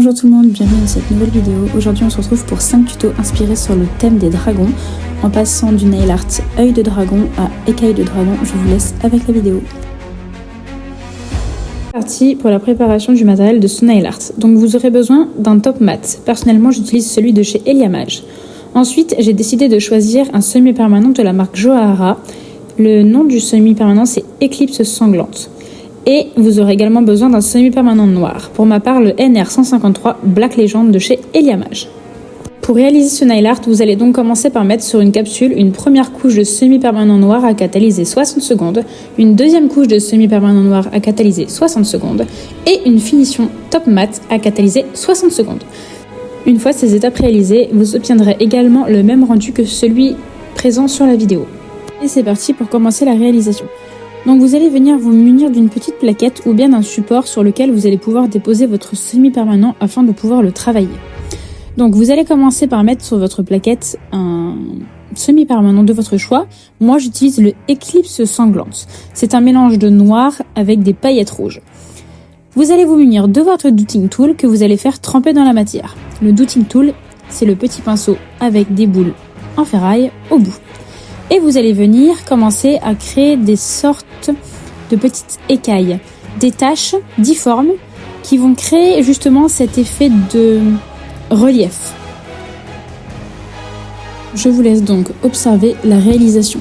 Bonjour tout le monde, bienvenue dans cette nouvelle vidéo. Aujourd'hui on se retrouve pour 5 tutos inspirés sur le thème des dragons, en passant du nail art œil de dragon à écaille de dragon. Je vous laisse avec la vidéo. Parti pour la préparation du matériel de ce nail art. Donc vous aurez besoin d'un top mat. Personnellement j'utilise celui de chez Eliamage. Ensuite j'ai décidé de choisir un semi-permanent de la marque Johara. Le nom du semi-permanent c'est Éclipse sanglante. Et vous aurez également besoin d'un semi-permanent noir. Pour ma part, le NR153 Black Legend de chez Eliamage. Pour réaliser ce nail art, vous allez donc commencer par mettre sur une capsule une première couche de semi-permanent noir à catalyser 60 secondes, une deuxième couche de semi-permanent noir à catalyser 60 secondes et une finition top mat à catalyser 60 secondes. Une fois ces étapes réalisées, vous obtiendrez également le même rendu que celui présent sur la vidéo. Et c'est parti pour commencer la réalisation. Donc vous allez venir vous munir d'une petite plaquette ou bien d'un support sur lequel vous allez pouvoir déposer votre semi-permanent afin de pouvoir le travailler. Donc vous allez commencer par mettre sur votre plaquette un semi-permanent de votre choix. Moi j'utilise le Éclipse sanglante. C'est un mélange de noir avec des paillettes rouges. Vous allez vous munir de votre douting tool que vous allez faire tremper dans la matière. Le douting tool, c'est le petit pinceau avec des boules en ferraille au bout. Et vous allez venir commencer à créer des sortes de petites écailles, des taches difformes qui vont créer justement cet effet de relief. Je vous laisse donc observer la réalisation.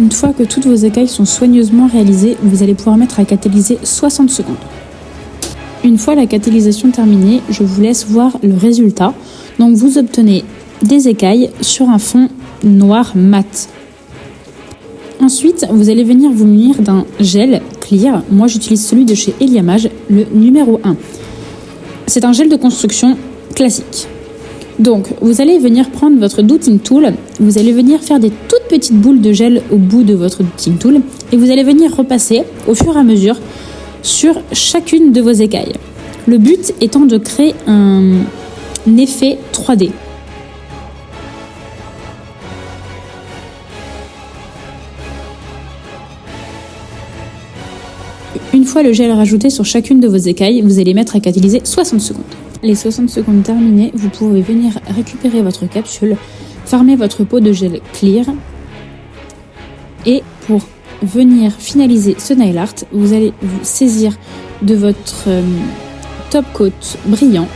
Une fois que toutes vos écailles sont soigneusement réalisées, vous allez pouvoir mettre à catalyser 60 secondes. Une fois la catalysation terminée, je vous laisse voir le résultat. Donc vous obtenez des écailles sur un fond noir mat. Ensuite, vous allez venir vous munir d'un gel clear. Moi j'utilise celui de chez Eliamage, le numéro 1. C'est un gel de construction classique. Donc, vous allez venir prendre votre douting tool, vous allez venir faire des toutes petites boules de gel au bout de votre douting tool et vous allez venir repasser au fur et à mesure sur chacune de vos écailles. Le but étant de créer un effet 3D. Une fois le gel rajouté sur chacune de vos écailles, vous allez mettre à catalyser 60 secondes. Les 60 secondes terminées, vous pouvez venir récupérer votre capsule, fermer votre pot de gel clear et pour venir finaliser ce nail art, vous allez vous saisir de votre top coat brillant,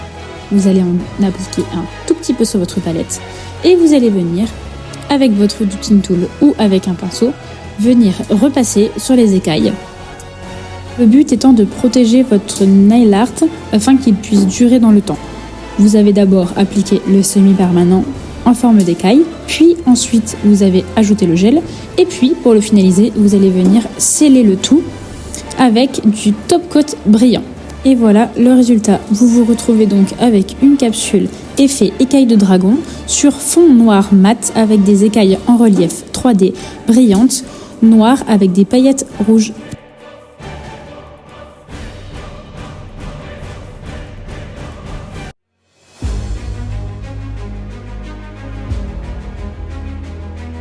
vous allez en appliquer un tout petit peu sur votre palette et vous allez venir avec votre douting tool ou avec un pinceau, venir repasser sur les écailles. Le but étant de protéger votre nail art afin qu'il puisse durer dans le temps. Vous avez d'abord appliqué le semi-permanent en forme d'écaille, puis ensuite vous avez ajouté le gel, et puis pour le finaliser, vous allez venir sceller le tout avec du top coat brillant. Et voilà le résultat. Vous vous retrouvez donc avec une capsule effet écaille de dragon sur fond noir mat avec des écailles en relief 3D brillantes, noires avec des paillettes rouges.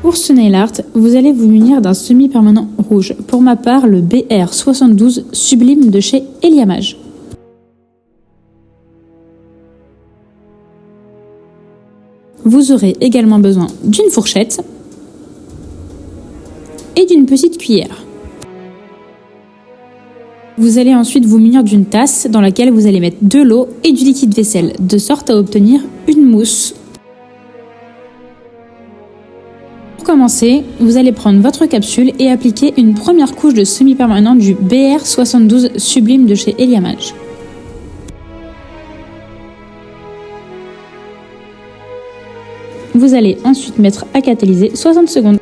Pour ce nail art, vous allez vous munir d'un semi-permanent rouge. Pour ma part, le BR72 Sublime de chez Eliamage. Vous aurez également besoin d'une fourchette et d'une petite cuillère. Vous allez ensuite vous munir d'une tasse dans laquelle vous allez mettre de l'eau et du liquide vaisselle, de sorte à obtenir une mousse. Pour commencer, vous allez prendre votre capsule et appliquer une première couche de semi-permanent du BR72 Sublime de chez Eliamage. Vous allez ensuite mettre à catalyser 60 secondes.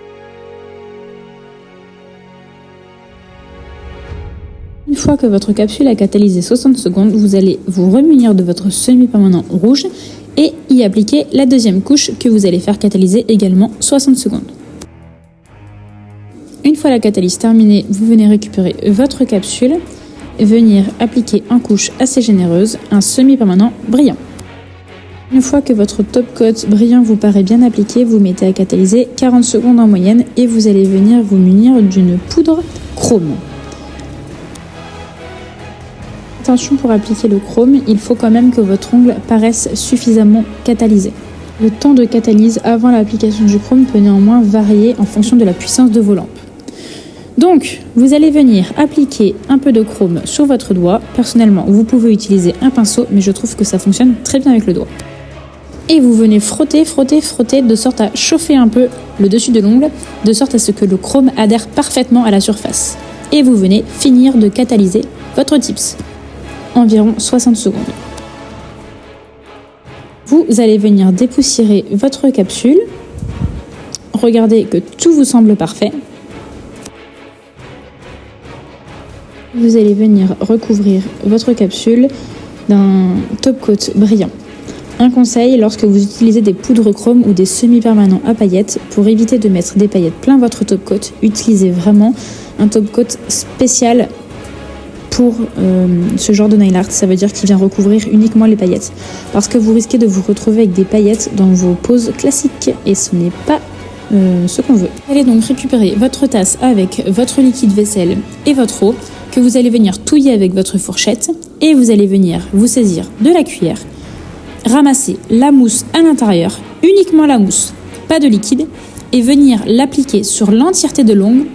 Une fois que votre capsule a catalysé 60 secondes, vous allez vous remunir de votre semi-permanent rouge et y appliquer la deuxième couche que vous allez faire catalyser également 60 secondes. Une fois la catalyse terminée, vous venez récupérer votre capsule et venir appliquer en couche assez généreuse un semi-permanent brillant. Une fois que votre top coat brillant vous paraît bien appliqué, vous mettez à catalyser 40 secondes en moyenne et vous allez venir vous munir d'une poudre chrome. Attention, pour appliquer le chrome, il faut quand même que votre ongle paraisse suffisamment catalysé. Le temps de catalyse avant l'application du chrome peut néanmoins varier en fonction de la puissance de vos lampes. Donc, vous allez venir appliquer un peu de chrome sur votre doigt. Personnellement, vous pouvez utiliser un pinceau, mais je trouve que ça fonctionne très bien avec le doigt. Et vous venez frotter, frotter, frotter, de sorte à chauffer un peu le dessus de l'ongle, de sorte à ce que le chrome adhère parfaitement à la surface. Et vous venez finir de catalyser votre tips. Environ 60 secondes. Vous allez venir dépoussiérer votre capsule. Regardez que tout vous semble parfait. Vous allez venir recouvrir votre capsule d'un top coat brillant. Un conseil, lorsque vous utilisez des poudres chrome ou des semi-permanents à paillettes, pour éviter de mettre des paillettes plein votre top coat, utilisez vraiment un top coat spécial pour ce genre de nail art. Ça veut dire qu'il vient recouvrir uniquement les paillettes. Parce que vous risquez de vous retrouver avec des paillettes dans vos poses classiques et ce n'est pas ce qu'on veut. Vous allez donc récupérer votre tasse avec votre liquide vaisselle et votre eau que vous allez venir touiller avec votre fourchette et vous allez venir vous saisir de la cuillère, ramasser la mousse à l'intérieur, uniquement la mousse, pas de liquide, et venir l'appliquer sur l'entièreté de l'ongle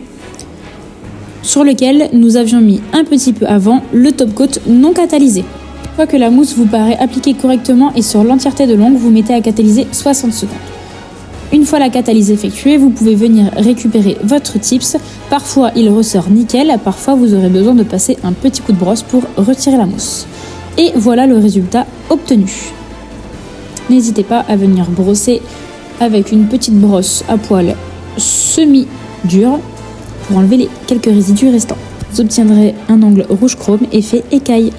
sur lequel nous avions mis un petit peu avant le top coat non catalysé. Une fois que la mousse vous paraît appliquée correctement et sur l'entièreté de l'ongle, vous mettez à catalyser 60 secondes. Une fois la catalyse effectuée, vous pouvez venir récupérer votre tips. Parfois, il ressort nickel, parfois vous aurez besoin de passer un petit coup de brosse pour retirer la mousse. Et voilà le résultat obtenu. N'hésitez pas à venir brosser avec une petite brosse à poil semi-dure pour enlever les quelques résidus restants. Vous obtiendrez un ongle rouge chrome effet écaille.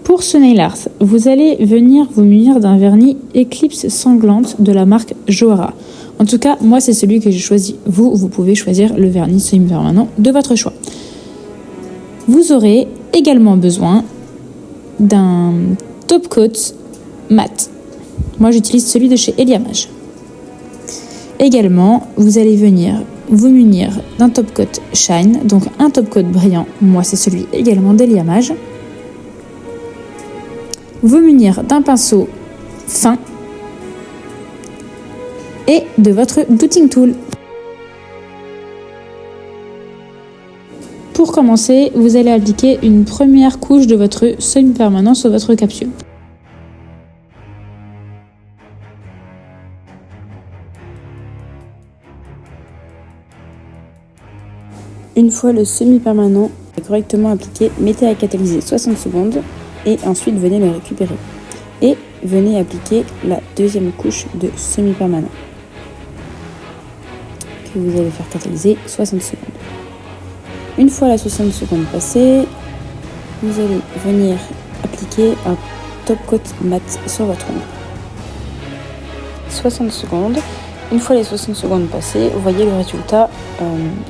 Pour ce nail art, vous allez venir vous munir d'un vernis Eclipse sanglante de la marque Johara. En tout cas, moi c'est celui que j'ai choisi. Vous pouvez choisir le vernis semi-permanent de votre choix. Vous aurez également besoin d'un top coat mat. Moi j'utilise celui de chez Eliamage. Également, vous allez venir vous munir d'un top coat shine, donc un top coat brillant. Moi c'est celui également d'Eliamage. Vous munir d'un pinceau fin et de votre dotting tool. Pour commencer, vous allez appliquer une première couche de votre semi-permanent sur votre capsule. Une fois le semi-permanent correctement appliqué, mettez à catalyser 60 secondes. Et ensuite venez le récupérer. Et venez appliquer la deuxième couche de semi-permanent que vous allez faire catalyser 60 secondes. Une fois la 60 secondes passées, vous allez venir appliquer un top coat mat sur votre ongle. 60 secondes. Une fois les 60 secondes passées, vous voyez le résultat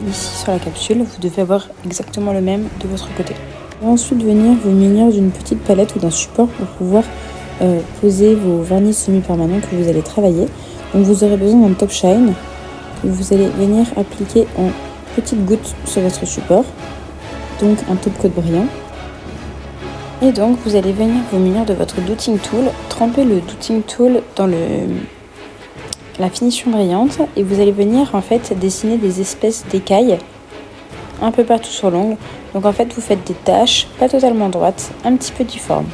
ici sur la capsule. Vous devez avoir exactement le même de votre côté. Ensuite venir vous munir d'une petite palette ou d'un support pour pouvoir poser vos vernis semi-permanents que vous allez travailler. Donc vous aurez besoin d'un top shine que vous allez venir appliquer en petites gouttes sur votre support, donc un top coat brillant. Et donc vous allez venir vous munir de votre dotting tool, tremper le dotting tool dans la finition brillante et vous allez venir en fait dessiner des espèces d'écailles un peu partout sur l'ongle. Donc en fait vous faites des taches pas totalement droites, un petit peu difformes.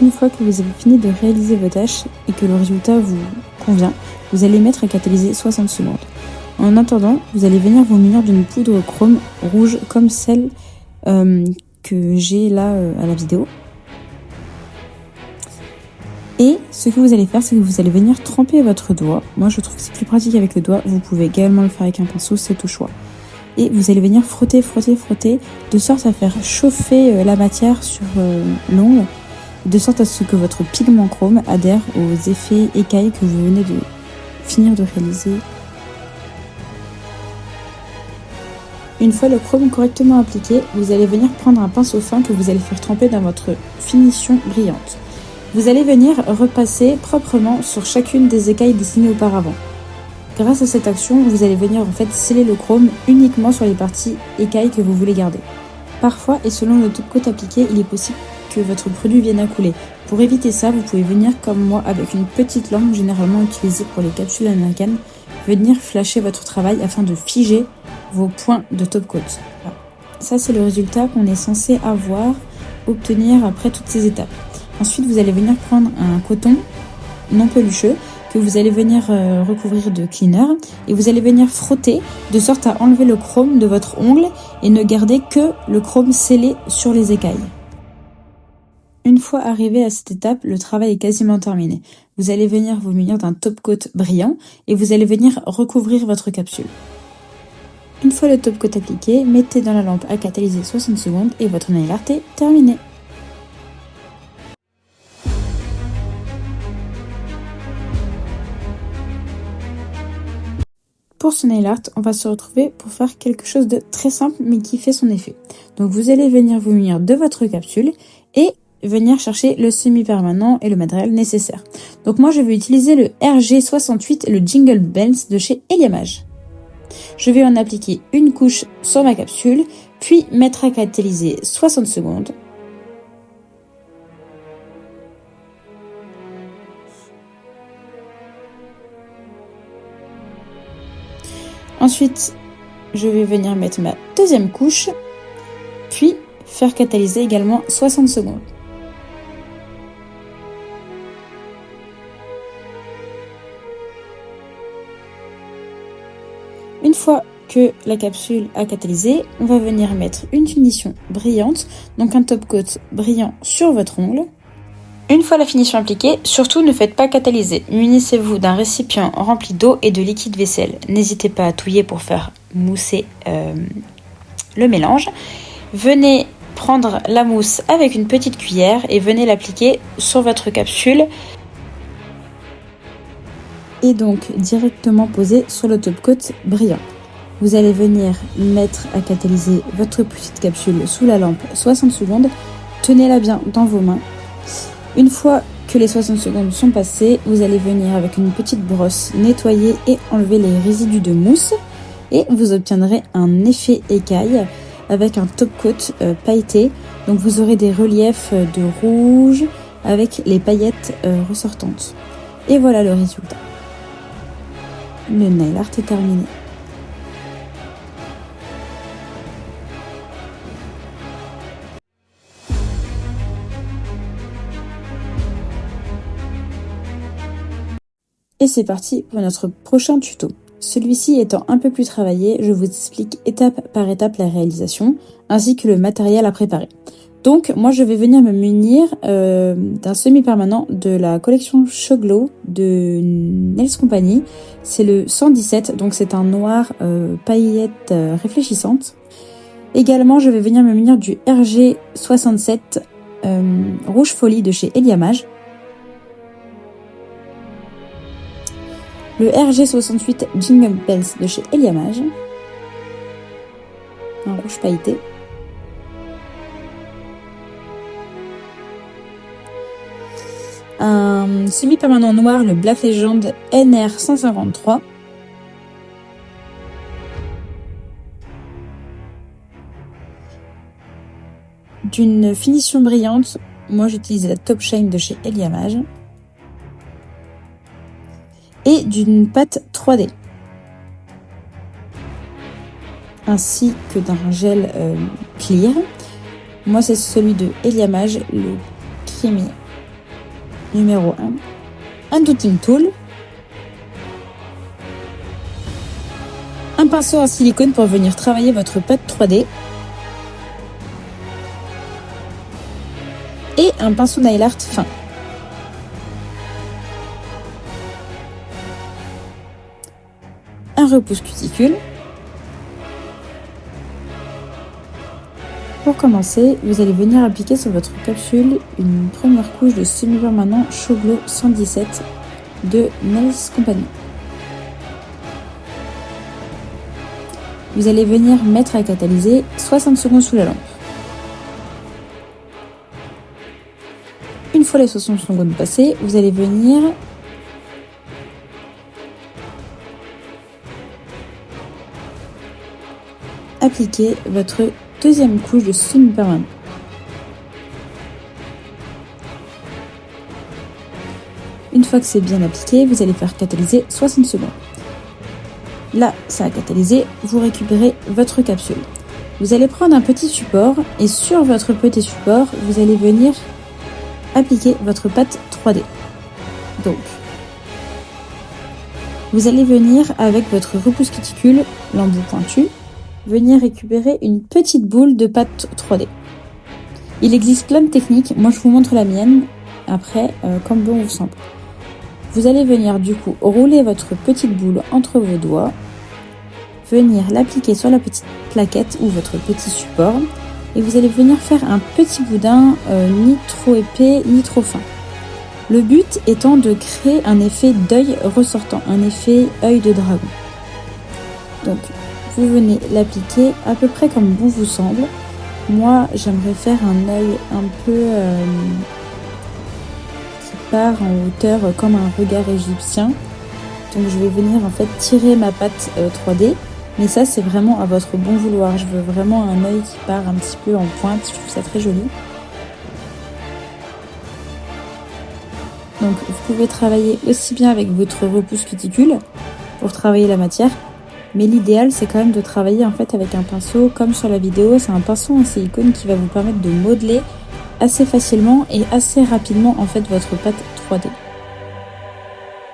Une fois que vous avez fini de réaliser vos tâches et que le résultat vous convient, vous allez mettre à catalyser 60 secondes. En attendant, vous allez venir vous munir d'une poudre chrome rouge comme celle que j'ai là à la vidéo. Ce que vous allez faire, c'est que vous allez venir tremper votre doigt. Moi, je trouve que c'est plus pratique avec le doigt. Vous pouvez également le faire avec un pinceau, c'est au choix. Et vous allez venir frotter, frotter, frotter, de sorte à faire chauffer la matière sur l'ongle, de sorte à ce que votre pigment chrome adhère aux effets écailles que vous venez de finir de réaliser. Une fois le chrome correctement appliqué, vous allez venir prendre un pinceau fin que vous allez faire tremper dans votre finition brillante. Vous allez venir repasser proprement sur chacune des écailles dessinées auparavant. Grâce à cette action, vous allez venir en fait sceller le chrome uniquement sur les parties écailles que vous voulez garder. Parfois, et selon le top coat appliqué, il est possible que votre produit vienne à couler. Pour éviter ça, vous pouvez venir comme moi avec une petite lampe généralement utilisée pour les capsules américaines, venir flasher votre travail afin de figer vos points de top coat. Voilà. Ça, c'est le résultat qu'on est censé obtenir après toutes ces étapes. Ensuite, vous allez venir prendre un coton non pelucheux que vous allez venir recouvrir de cleaner et vous allez venir frotter de sorte à enlever le chrome de votre ongle et ne garder que le chrome scellé sur les écailles. Une fois arrivé à cette étape, le travail est quasiment terminé. Vous allez venir vous munir d'un top coat brillant et vous allez venir recouvrir votre capsule. Une fois le top coat appliqué, mettez dans la lampe à catalyser 60 secondes et votre nail art est terminé. Pour ce nail art, on va se retrouver pour faire quelque chose de très simple mais qui fait son effet. Donc vous allez venir vous munir de votre capsule et venir chercher le semi-permanent et le matériel nécessaire. Donc moi je vais utiliser le RG68 et le Jingle Bells de chez Eliamage. Je vais en appliquer une couche sur ma capsule, puis mettre à catalyser 60 secondes. Ensuite, je vais venir mettre ma deuxième couche, puis faire catalyser également 60 secondes. Une fois que la capsule a catalysé, on va venir mettre une finition brillante, donc un top coat brillant sur votre ongle. Une fois la finition appliquée, surtout ne faites pas catalyser. Munissez-vous d'un récipient rempli d'eau et de liquide vaisselle. N'hésitez pas à touiller pour faire mousser le mélange. Venez prendre la mousse avec une petite cuillère et venez l'appliquer sur votre capsule. Et donc directement poser sur le top coat brillant. Vous allez venir mettre à catalyser votre petite capsule sous la lampe 60 secondes. Tenez-la bien dans vos mains. Une fois que les 60 secondes sont passées, vous allez venir avec une petite brosse nettoyer et enlever les résidus de mousse et vous obtiendrez un effet écaille avec un top coat pailleté. Donc vous aurez des reliefs de rouge avec les paillettes ressortantes. Et voilà le résultat. Le nail art est terminé. Et c'est parti pour notre prochain tuto. Celui-ci étant un peu plus travaillé, je vous explique étape par étape la réalisation, ainsi que le matériel à préparer. Donc moi je vais venir me munir d'un semi-permanent de la collection Show Glow de Nails Company. C'est le 117, donc c'est un noir paillette réfléchissante. Également je vais venir me munir du RG67 Rouge Folie de chez Eliamage. Le RG68 Jingle Bells de chez Eliamage, un rouge pailleté. Un semi-permanent noir, le Black Legend NR153. D'une finition brillante, moi j'utilise la Top Shine de chez Eliamage. Et d'une pâte 3D, ainsi que d'un gel clear. Moi c'est celui de Eliamage, le Creamy numéro 1, un dotting tool, un pinceau en silicone pour venir travailler votre pâte 3D et un pinceau nail art fin. un repousse cuticule. Pour commencer, vous allez venir appliquer sur votre capsule une première couche de semi-permanent Show Glow 117 de Nails Company. Vous allez venir mettre à catalyser 60 secondes sous la lampe. Une fois les 60 secondes passées, vous allez venir appliquer votre deuxième couche de semi-permanent. Une fois que c'est bien appliqué, vous allez faire catalyser 60 secondes. Là, ça a catalysé, vous récupérez votre capsule. Vous allez prendre un petit support et sur votre petit support, vous allez venir appliquer votre pâte 3D. Donc, vous allez venir avec votre repousse cuticule, l'embout pointu, venir récupérer une petite boule de pâte 3D. Il existe plein de techniques, moi je vous montre la mienne, après comme bon vous semble. Vous allez venir du coup rouler votre petite boule entre vos doigts, venir l'appliquer sur la petite plaquette ou votre petit support, et vous allez venir faire un petit boudin ni trop épais ni trop fin. Le but étant de créer un effet d'œil ressortant, un effet œil de dragon. Donc vous venez l'appliquer à peu près comme bon vous semble. Moi, j'aimerais faire un œil un peu qui part en hauteur comme un regard égyptien. Donc je vais venir en fait tirer ma pâte 3D. Mais ça, c'est vraiment à votre bon vouloir. Je veux vraiment un œil qui part un petit peu en pointe. Je trouve ça très joli. Donc vous pouvez travailler aussi bien avec votre repousse cuticule pour travailler la matière. Mais l'idéal, c'est quand même de travailler en fait avec un pinceau, comme sur la vidéo. C'est un pinceau en silicone qui va vous permettre de modeler assez facilement et assez rapidement en fait votre pâte 3D.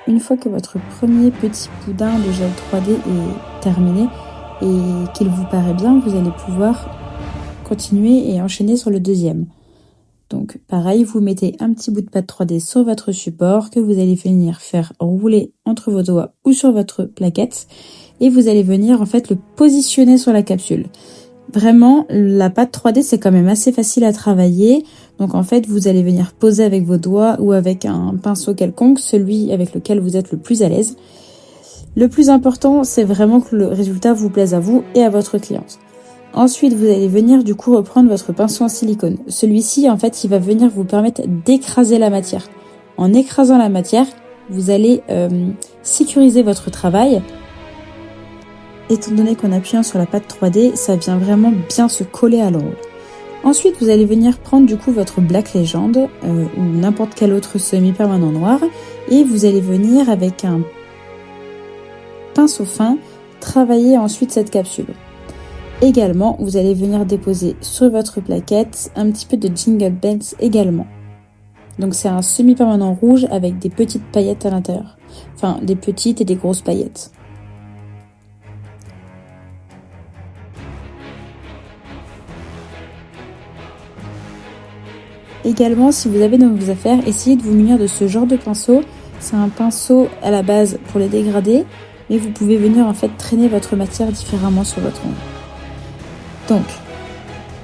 Une fois que votre premier petit boudin de gel 3D est terminé et qu'il vous paraît bien, vous allez pouvoir continuer et enchaîner sur le deuxième. Donc pareil, vous mettez un petit bout de pâte 3D sur votre support que vous allez venir faire rouler entre vos doigts ou sur votre plaquette. Et vous allez venir en fait le positionner sur la capsule. Vraiment, la pâte 3D c'est quand même assez facile à travailler. Donc en fait, vous allez venir poser avec vos doigts ou avec un pinceau quelconque, celui avec lequel vous êtes le plus à l'aise. Le plus important, c'est vraiment que le résultat vous plaise à vous et à votre cliente. Ensuite, vous allez venir du coup reprendre votre pinceau en silicone. Celui-ci, en fait, il va venir vous permettre d'écraser la matière. En écrasant la matière, vous allez sécuriser votre travail. Étant donné qu'en appuyant sur la pâte 3D, ça vient vraiment bien se coller à l'enroule. Ensuite, vous allez venir prendre du coup votre Black Legend ou n'importe quel autre semi-permanent noir et vous allez venir avec un pinceau fin travailler ensuite cette capsule. Également, vous allez venir déposer sur votre plaquette un petit peu de Jingle Bells également. Donc c'est un semi-permanent rouge avec des petites paillettes à l'intérieur. Enfin, des petites et des grosses paillettes. Également, si vous avez dans vos affaires, essayez de vous munir de ce genre de pinceau. C'est un pinceau à la base pour les dégradés, mais vous pouvez venir en fait traîner votre matière différemment sur votre ongle. Donc,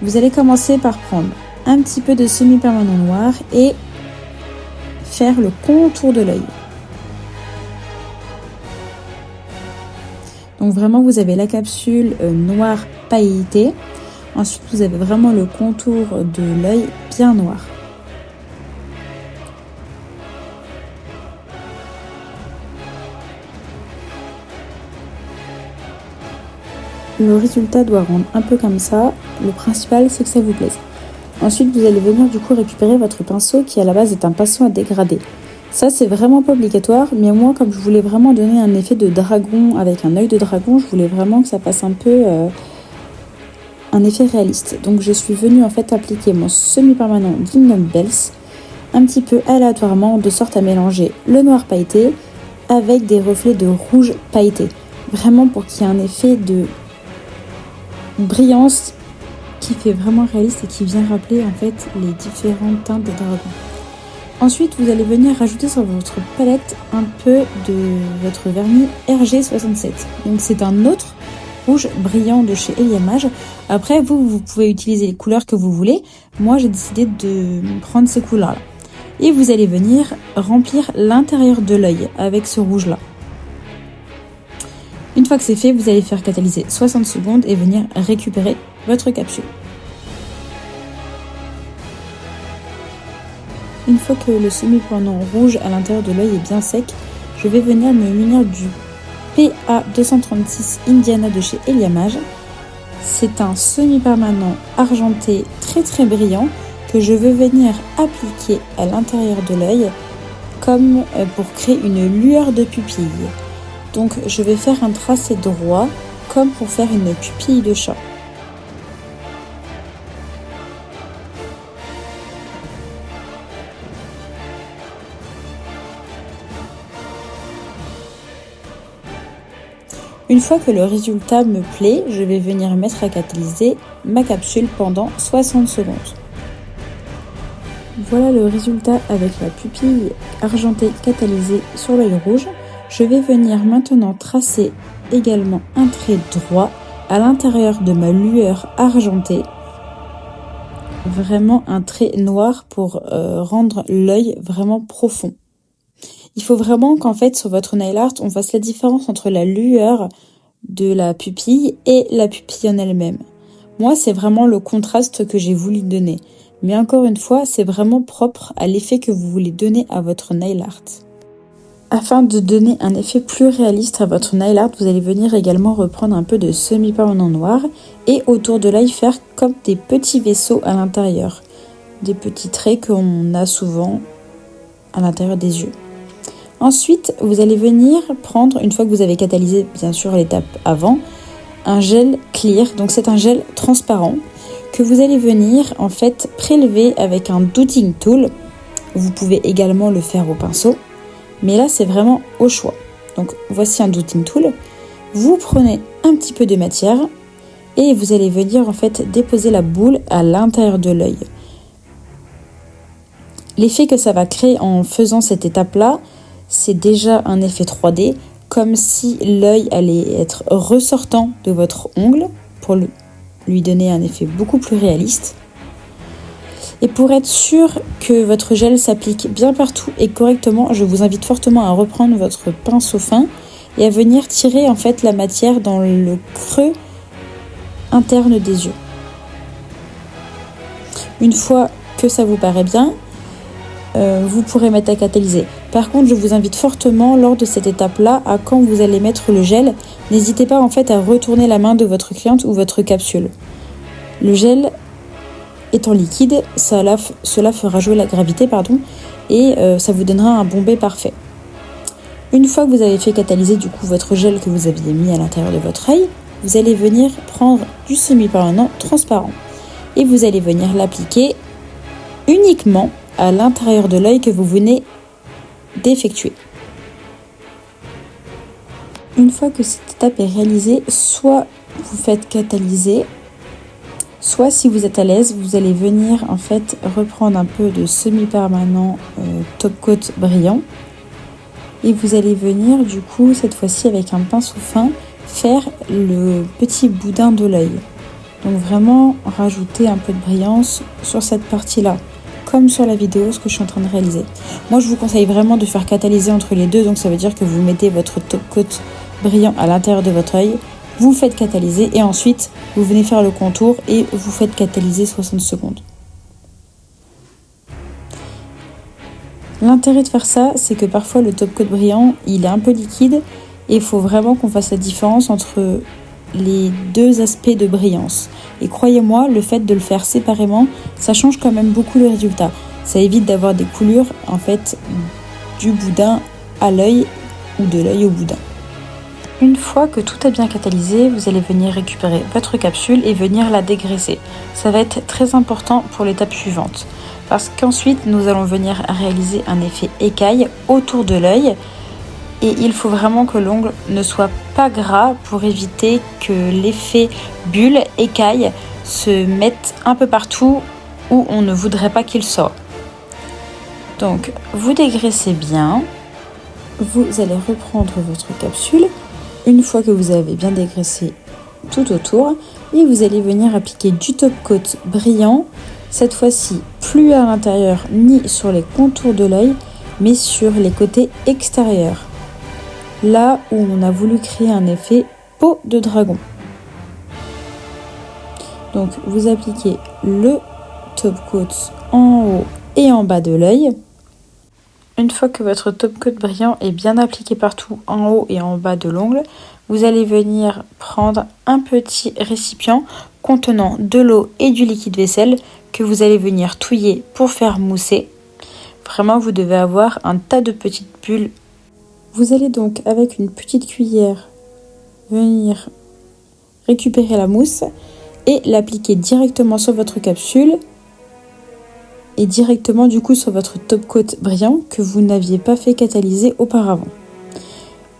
vous allez commencer par prendre un petit peu de semi-permanent noir et faire le contour de l'œil. Donc vraiment, vous avez la capsule noire pailletée. Ensuite, vous avez vraiment le contour de l'œil bien noir. Le résultat doit rendre un peu comme ça. Le principal, c'est que ça vous plaise. Ensuite, vous allez venir du coup récupérer votre pinceau qui à la base est un pinceau à dégrader. Ça, c'est vraiment pas obligatoire, mais moi, comme je voulais vraiment donner un effet de dragon avec un œil de dragon, je voulais vraiment que ça fasse un peu un effet réaliste. Donc, je suis venue en fait appliquer mon semi-permanent Jingle Bells un petit peu aléatoirement de sorte à mélanger le noir pailleté avec des reflets de rouge pailleté. Vraiment pour qu'il y ait un effet de brillance qui fait vraiment réaliste et qui vient rappeler en fait les différentes teintes des dragons. Ensuite, vous allez venir rajouter sur votre palette un peu de votre vernis RG67. Donc c'est un autre rouge brillant de chez Eliamage. Après, vous pouvez utiliser les couleurs que vous voulez. Moi, j'ai décidé de prendre ces couleurs-là. Et vous allez venir remplir l'intérieur de l'œil avec ce rouge-là. Une fois que c'est fait, vous allez faire catalyser 60 secondes et venir récupérer votre capsule. Une fois que le semi-permanent rouge à l'intérieur de l'œil est bien sec, je vais venir me munir du PA236 Indiana de chez Eliamage. C'est un semi-permanent argenté très brillant que je veux venir appliquer à l'intérieur de l'œil comme pour créer une lueur de pupille. Donc je vais faire un tracé droit comme pour faire une pupille de chat. Une fois que le résultat me plaît, je vais venir mettre à catalyser ma capsule pendant 60 secondes. Voilà le résultat avec la pupille argentée catalysée sur l'œil rouge. Je vais venir maintenant tracer également un trait droit à l'intérieur de ma lueur argentée. Vraiment un trait noir pour rendre l'œil vraiment profond. Il faut vraiment qu'en fait sur votre nail art, on fasse la différence entre la lueur de la pupille et la pupille en elle-même. Moi, c'est vraiment le contraste que j'ai voulu donner. Mais encore une fois, c'est vraiment propre à l'effet que vous voulez donner à votre nail art. Afin de donner un effet plus réaliste à votre nail art, vous allez venir également reprendre un peu de semi-permanent noir et autour de l'œil faire comme des petits vaisseaux à l'intérieur. Des petits traits qu'on a souvent à l'intérieur des yeux. Ensuite, vous allez venir prendre, une fois que vous avez catalysé bien sûr l'étape avant, un gel clear, donc c'est un gel transparent que vous allez venir en fait prélever avec un dotting tool. Vous pouvez également le faire au pinceau, mais là c'est vraiment au choix. Donc voici un dotting tool. Vous prenez un petit peu de matière et vous allez venir en fait déposer la boule à l'intérieur de l'œil. L'effet que ça va créer en faisant cette étape-là, c'est déjà un effet 3D, comme si l'œil allait être ressortant de votre ongle pour lui donner un effet beaucoup plus réaliste. Et pour être sûr que votre gel s'applique bien partout et correctement, je vous invite fortement à reprendre votre pinceau fin et à venir tirer en fait la matière dans le creux interne des yeux. Une fois que ça vous paraît bien, vous pourrez mettre à catalyser. Par contre, je vous invite fortement lors de cette étape-là à quand vous allez mettre le gel, n'hésitez pas en fait à retourner la main de votre cliente ou votre capsule. Le gel étant liquide, cela fera jouer la gravité et ça vous donnera un bombé parfait. Une fois que vous avez fait catalyser du coup votre gel que vous aviez mis à l'intérieur de votre œil, vous allez venir prendre du semi-permanent transparent et vous allez venir l'appliquer uniquement à l'intérieur de l'œil que vous venez d'effectuer. Une fois que cette étape est réalisée, soit vous faites catalyser, soit si vous êtes à l'aise, vous allez venir en fait reprendre un peu de semi-permanent top coat brillant et vous allez venir du coup cette fois-ci avec un pinceau fin faire le petit boudin de l'œil. Donc vraiment rajouter un peu de brillance sur cette partie-là, comme sur la vidéo, ce que je suis en train de réaliser. Moi, je vous conseille vraiment de faire catalyser entre les deux, donc ça veut dire que vous mettez votre top coat brillant à l'intérieur de votre œil, vous faites catalyser et ensuite vous venez faire le contour et vous faites catalyser 60 secondes. L'intérêt de faire ça, c'est que parfois le top coat brillant, il est un peu liquide et il faut vraiment qu'on fasse la différence entre les deux aspects de brillance. Et croyez-moi, le fait de le faire séparément, ça change quand même beaucoup le résultat. Ça évite d'avoir des coulures en fait du boudin à l'œil ou de l'œil au boudin. Une fois que tout a bien catalysé, vous allez venir récupérer votre capsule et venir la dégraisser. Ça va être très important pour l'étape suivante. Parce qu'ensuite, nous allons venir réaliser un effet écaille autour de l'œil. Et il faut vraiment que l'ongle ne soit pas gras pour éviter que l'effet bulle, écaille, se mette un peu partout où on ne voudrait pas qu'il sorte. Donc vous dégraissez bien, vous allez reprendre votre capsule une fois que vous avez bien dégraissé tout autour et vous allez venir appliquer du top coat brillant, cette fois-ci plus à l'intérieur ni sur les contours de l'œil mais sur les côtés extérieurs, là où on a voulu créer un effet peau de dragon. Donc vous appliquez le top coat en haut et en bas de l'œil. Une fois que votre top coat brillant est bien appliqué partout en haut et en bas de l'ongle, vous allez venir prendre un petit récipient contenant de l'eau et du liquide vaisselle que vous allez venir touiller pour faire mousser. Vraiment, vous devez avoir un tas de petites bulles. Vous allez donc avec une petite cuillère venir récupérer la mousse et l'appliquer directement sur votre capsule et directement du coup sur votre top coat brillant que vous n'aviez pas fait catalyser auparavant.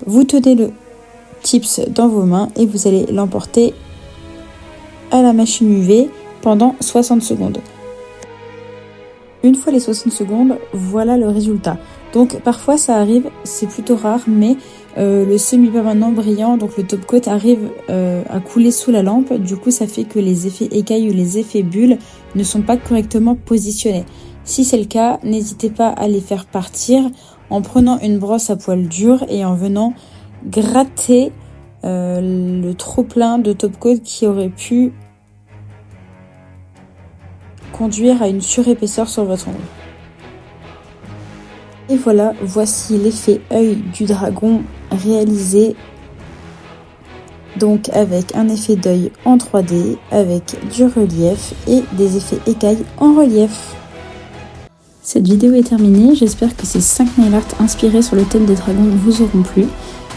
Vous tenez le tips dans vos mains et vous allez l'emporter à la machine UV pendant 60 secondes. Une fois les 60 secondes, voilà le résultat. Donc parfois ça arrive, c'est plutôt rare, mais le semi-permanent brillant, donc le top coat arrive à couler sous la lampe. Du coup ça fait que les effets écailles ou les effets bulles ne sont pas correctement positionnés. Si c'est le cas, n'hésitez pas à les faire partir en prenant une brosse à poils durs et en venant gratter le trop plein de top coat qui aurait pu conduire à une surépaisseur sur votre ongle. Et voilà, voici l'effet œil du dragon réalisé, donc avec un effet d'œil en 3D, avec du relief et des effets écailles en relief. Cette vidéo est terminée, j'espère que ces 5 nail art inspirés sur le thème des dragons vous auront plu.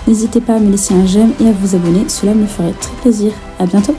N'hésitez pas à me laisser un j'aime et à vous abonner, cela me ferait très plaisir. À bientôt!